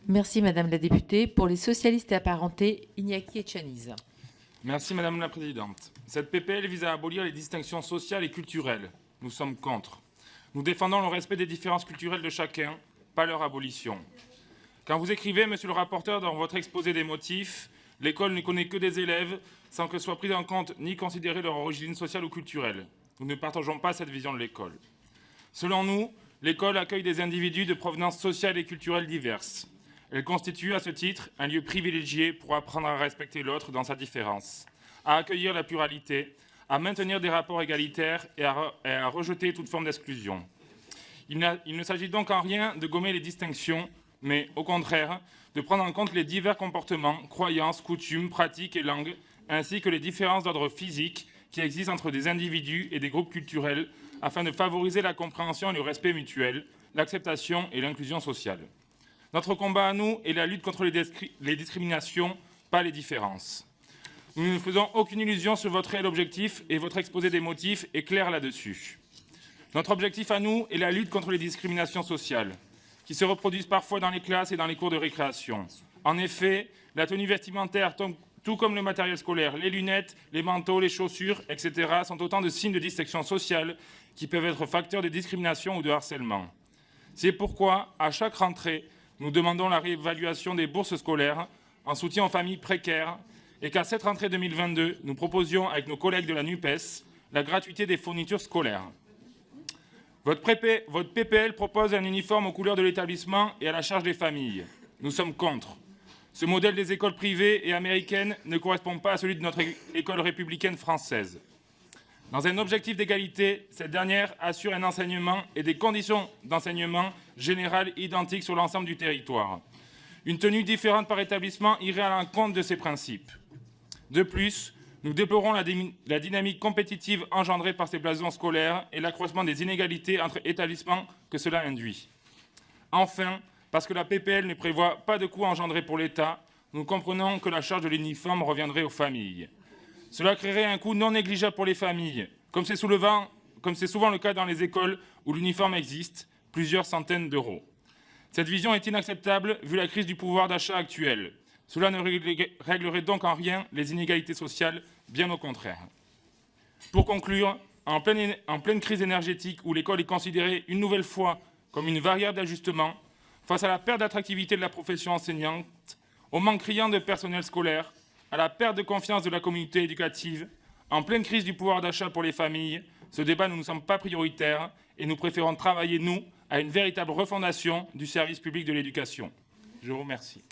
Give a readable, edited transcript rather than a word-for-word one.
Merci Madame la députée. Pour les socialistes et apparentés, Iñaki Echaniz. Merci Madame la Présidente. Cette PPL vise à abolir les distinctions sociales et culturelles. Nous sommes contre. Nous défendons le respect des différences culturelles de chacun, pas leur abolition. Quand vous écrivez, Monsieur le rapporteur, dans votre exposé des motifs, l'école ne connaît que des élèves sans que soit prise en compte ni considérée leur origine sociale ou culturelle. Nous ne partageons pas cette vision de l'école. Selon nous, l'école accueille des individus de provenance sociale et culturelle diverses. Elle constitue, à ce titre, un lieu privilégié pour apprendre à respecter l'autre dans sa différence, à accueillir la pluralité, à maintenir des rapports égalitaires et à rejeter toute forme d'exclusion. Il ne s'agit donc en rien de gommer les distinctions, mais au contraire, de prendre en compte les divers comportements, croyances, coutumes, pratiques et langues, ainsi que les différences d'ordre physique qui existent entre des individus et des groupes culturels, afin de favoriser la compréhension et le respect mutuel, l'acceptation et l'inclusion sociale. Notre combat à nous est la lutte contre les discriminations, pas les différences. Nous ne faisons aucune illusion sur votre réel objectif et votre exposé des motifs est clair là-dessus. Notre objectif à nous est la lutte contre les discriminations sociales, qui se reproduisent parfois dans les classes et dans les cours de récréation. En effet, la tenue vestimentaire, tout comme le matériel scolaire, les lunettes, les manteaux, les chaussures, etc., sont autant de signes de distinction sociale qui peuvent être facteurs de discrimination ou de harcèlement. C'est pourquoi, à chaque rentrée, nous demandons la réévaluation des bourses scolaires en soutien aux familles précaires et qu'à cette rentrée 2022, nous proposions avec nos collègues de la NUPES la gratuité des fournitures scolaires. Votre PPL propose un uniforme aux couleurs de l'établissement et à la charge des familles. Nous sommes contre. Ce modèle des écoles privées et américaines ne correspond pas à celui de notre école républicaine française. Dans un objectif d'égalité, cette dernière assure un enseignement et des conditions d'enseignement générales identiques sur l'ensemble du territoire. Une tenue différente par établissement irait à l'encontre de ces principes. De plus, nous déplorons la dynamique compétitive engendrée par ces blasons scolaires et l'accroissement des inégalités entre établissements que cela induit. Enfin, parce que la PPL ne prévoit pas de coûts engendrés pour l'État, nous comprenons que la charge de l'uniforme reviendrait aux familles. Cela créerait un coût non négligeable pour les familles, comme c'est souvent le cas dans les écoles où l'uniforme existe, plusieurs centaines d'euros. Cette vision est inacceptable vu la crise du pouvoir d'achat actuelle. Cela ne réglerait donc en rien les inégalités sociales, bien au contraire. Pour conclure, en pleine crise énergétique où l'école est considérée une nouvelle fois comme une variable d'ajustement, face à la perte d'attractivité de la profession enseignante, au manque criant de personnel scolaire, à la perte de confiance de la communauté éducative, en pleine crise du pouvoir d'achat pour les familles, ce débat ne nous semble pas prioritaire et nous préférons travailler, nous, à une véritable refondation du service public de l'éducation. Je vous remercie.